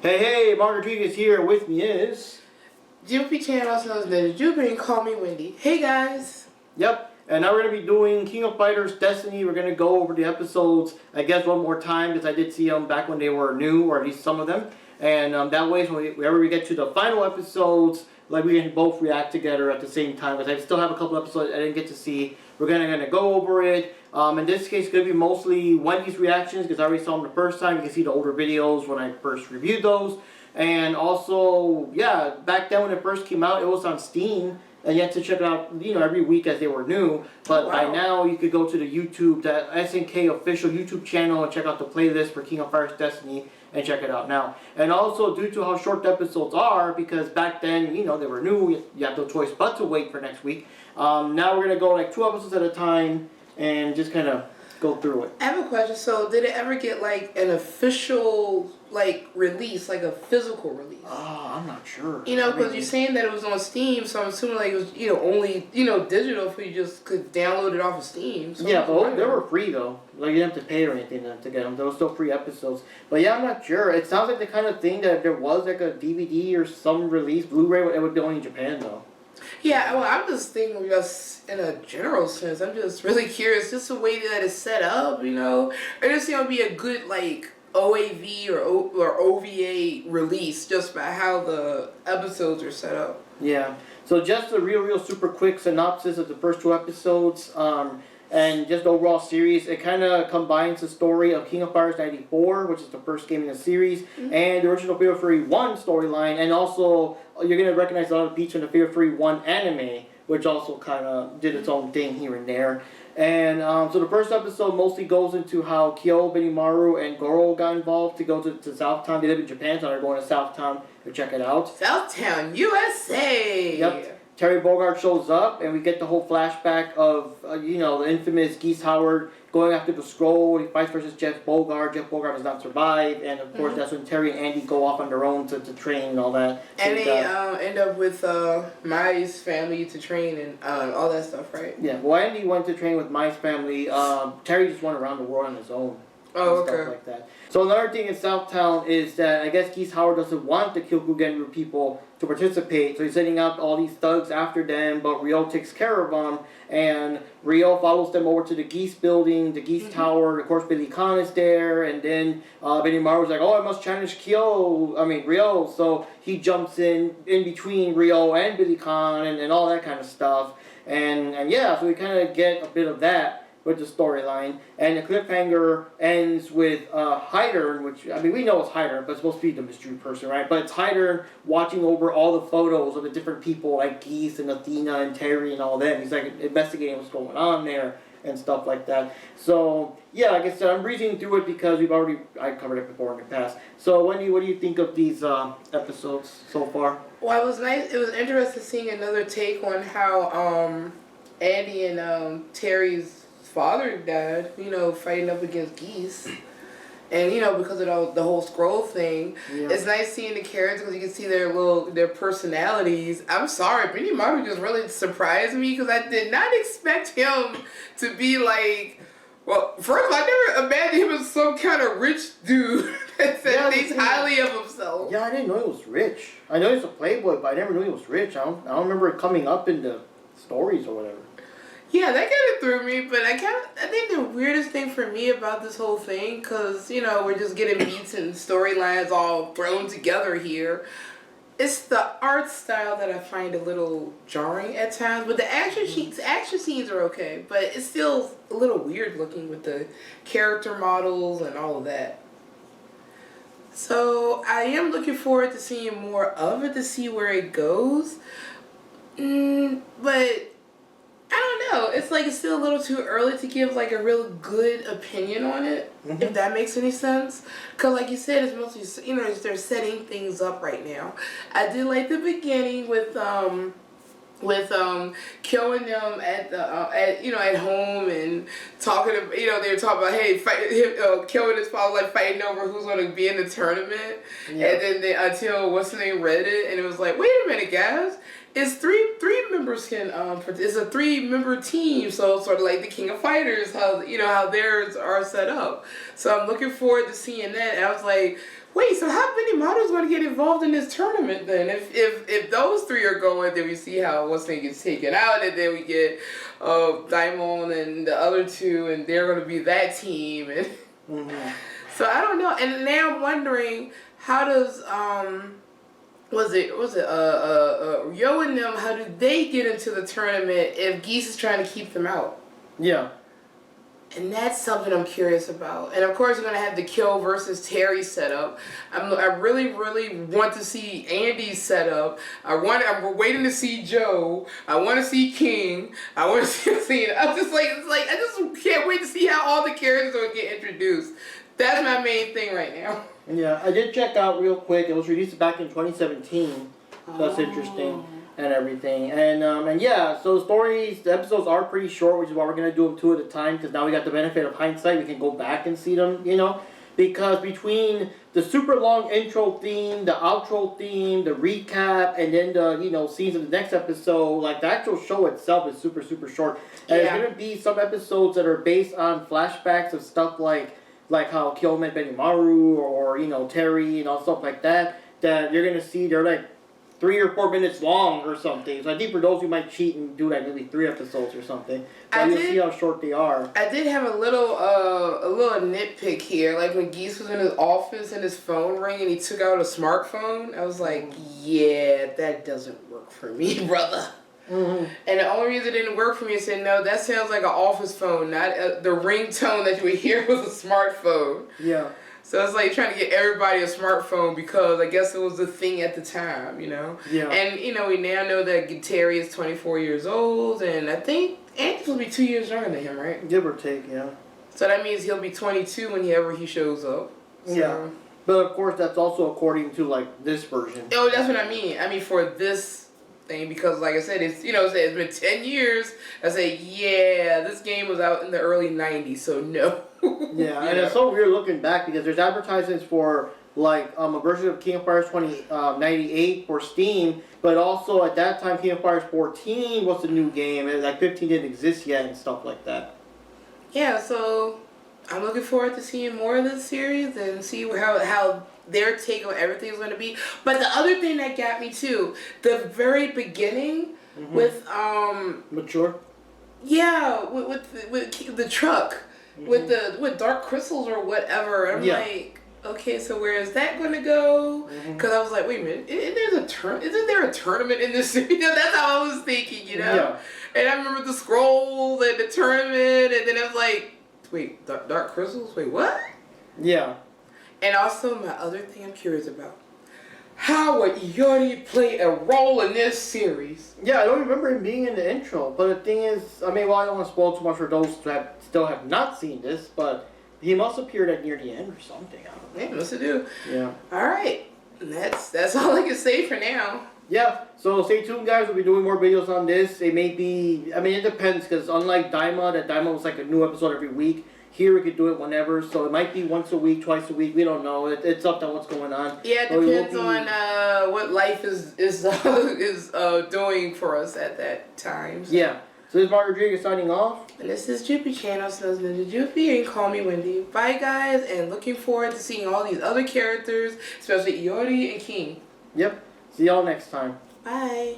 Hey, Mark Rodriguez here. With me is... GOP channel, also known as the Jupiter, and call me Wendy. Hey guys! Yep, and now we're going to be doing King of Fighters Destiny. We're going to go over the episodes, I guess, one more time, because I did see them back when they were new, or at least some of them. And that way, whenever we get to the final episodes, like we can both react together at the same time, because I still have a couple episodes I didn't get to see. We're going to go over it. In this case, it's going to be mostly Wendy's reactions, because I already saw them the first time. You can see the older videos when I first reviewed those. And also, yeah, back then when it first came out, it was on Steam. And you had to check it out, every week as they were new. But by now, you could go to the YouTube, the SNK official YouTube channel, and check out the playlist for King of Fighters Destiny, and check it out now. And also, due to how short the episodes are, because back then, they were new, you have no choice but to wait for next week. Now we're going to go like 2 episodes at a time, and just kind of go through it. I have a question. So, did it ever get like an official release, like a physical release? I'm not sure. Because you're saying that it was on Steam, so I'm assuming like it was only digital, so you just could download it off of Steam. So yeah, but they were free though. Like you didn't have to pay or anything to get them. There were still free episodes. But yeah, I'm not sure. It sounds like the kind of thing that if there was like a DVD or some release, Blu-ray, it would be only in Japan though. Yeah, well, I'm just thinking just in a general sense. I'm just really curious, just the way that it's set up, Or just it would be a good OAV or OVA release just by how the episodes are set up. Yeah. So just a real super quick synopsis of the first 2 episodes. And just the overall series, it kind of combines the story of King of Fighters 94, which is the first game in the series, and the original Fatal Fury 1 storyline, and also you're going to recognize a lot of beats from the Fatal Fury 1 anime, which also kind of did its own thing here and there. And so the first episode mostly goes into how Kyo, Benimaru, and Goro got involved to go to Southtown. They live in Japan, so they're going to Southtown to check it out. Southtown, USA! Yep. Terry Bogard shows up, and we get the whole flashback of, the infamous Geese Howard going after the scroll. He fights versus Jeff Bogard. Jeff Bogard does not survive, and of course that's when Terry and Andy go off on their own to train and all that. And they end up with Mai's family to train and all that stuff, right? Yeah, well, Andy went to train with Mai's family. Terry just went around the world on his own. Oh, stuff like that. So another thing in Southtown is that I guess Geese Howard doesn't want the Kyokugenryu people to participate, so he's sending out all these thugs after them, but Ryo takes care of them, and Ryo follows them over to the Geese building, the Geese Tower. Of course, Billy Kane is there, and then Benimaru's like, oh, I must challenge Ryo, so he jumps in between Ryo and Billy Kane and all that kind of stuff, and yeah, so we kind of get a bit of that with the storyline, and the cliffhanger ends with Hyder, which, we know it's Hyder, but it's supposed to be the mystery person, right? But it's Hyder watching over all the photos of the different people, like Geese and Athena and Terry and all them. He's like investigating what's going on there and stuff like that. So, yeah, like I said, I'm breezing through it because I covered it before in the past. So, Wendy, what do you think of these episodes so far? Well, it was nice. It was interesting seeing another take on how Andy and Terry's father died, fighting up against Geese. And, because of the whole scroll thing, it's nice seeing the characters because you can see their personalities. I'm sorry, Benimaru just really surprised me because I did not expect him to be well, first of all, I never imagined him as some kind of rich dude that thinks highly of himself. Yeah, I didn't know he was rich. I know he's a playboy, but I never knew he was rich. I don't remember it coming up in the stories or whatever. Yeah, that kind of threw me, but I think the weirdest thing for me about this whole thing, because, we're just getting beats and storylines all thrown together here, it's the art style that I find a little jarring at times, but the action scenes are okay, but it's still a little weird looking with the character models and all of that. So, I am looking forward to seeing more of it to see where it goes, but I don't know. It's it's still a little too early to give a real good opinion on it, if that makes any sense. Because like you said, it's mostly, they're setting things up right now. I did like the beginning with Kyo and them at home and talking to, they were talking about, hey, Kyo and his father fighting over who's going to be in the tournament. Yeah. And then until what's the name read it, and it was like, wait a minute, guys. It's three members can it's a 3-member team, so sort of like the King of Fighters, how theirs are set up. So I'm looking forward to seeing that. And I was like, wait, so how Benimaru's going to get involved in this tournament then? If those three are going, then we see how what's name gets taken out, and then we get Daimon and the other two, and they're going to be that team. And so I don't know. And now I'm wondering, how does Ryo and them, how do they get into the tournament if Geese is trying to keep them out? Yeah. And that's something I'm curious about. And of course, we're going to have the Kyo versus Terry setup. I really, really want to see Andy's setup. I'm waiting to see Joe. I want to see King. I want to see I'm just like, I just can't wait to see how all the characters are going to get introduced. That's my main thing right now. Yeah, I did check out real quick. It was released back in 2017. That's interesting. And everything, and yeah, so the episodes are pretty short, which is why we're gonna do them 2 at a time, because now we got the benefit of hindsight. We can go back and see them, because between the super long intro theme, the outro theme, the recap, and then the scenes of the next episode, like the actual show itself is super super short. And there's gonna be some episodes that are based on flashbacks of stuff like how Kyo met Benimaru or Terry and all stuff like that you're gonna see. They're like 3 or 4 minutes long or something. So I think for those who might cheat and do like maybe 3 episodes or something, but you'll see how short they are. I did have a little nitpick here. Like when Geese was in his office and his phone rang and he took out a smartphone, I was like, yeah, that doesn't work for me, brother. And the only reason it didn't work for me is saying, no, that sounds like an office phone, not the ringtone that you would hear was a smartphone. Yeah. So it's like trying to get everybody a smartphone because I guess it was the thing at the time, Yeah. And, we now know that Terry is 24 years old, and I think Anthony's will be 2 years younger than him, right? Give or take, yeah. So that means he'll be 22 whenever he shows up. So. Yeah. But of course, that's also according to, like, this version. Oh, that's what I mean. I mean, for this thing, because like I said, it's it's been 10 years. I say, yeah, this game was out in the early 90s, so no. Yeah, and it's so weird looking back because there's advertisements for like a version of King of Fighters 98 for Steam, but also at that time King of Fighters 14 was the new game, and like 15 didn't exist yet and stuff like that. Yeah, so I'm looking forward to seeing more of this series and see how their take on everything is going to be. But the other thing that got me too, the very beginning with Mature. Yeah, with the truck. With dark crystals or whatever. I'm like, okay, so where is that going to go? Because I was like, wait a minute, isn't there a tournament in this series? That's how I was thinking, Yeah. And I remember the scrolls and the tournament, and then I was like, wait, dark crystals? Wait, what? Yeah. And also my other thing I'm curious about, how would Yori play a role in this series? Yeah, I don't remember him being in the intro, but the thing is, I mean, well, I don't want to spoil too much for those who still have not seen this, but he must appear at near the end or something. I don't know. Yeah, must do. Yeah. All right, that's all I can say for now. Yeah, so stay tuned, guys. We'll be doing more videos on this. It may be, I mean, it depends, because unlike Daima was like a new episode every week. Here we could do it whenever, so it might be once a week, twice a week. We don't know. It's up to what's going on. Yeah, it depends on what life is doing for us at that time. So. Yeah. So this is Mark Rodriguez signing off. And this is Jippy Channel, Snows Ninja Jippy, and call me Wendy. Bye, guys, and looking forward to seeing all these other characters, especially Iori and King. Yep. See y'all next time. Bye.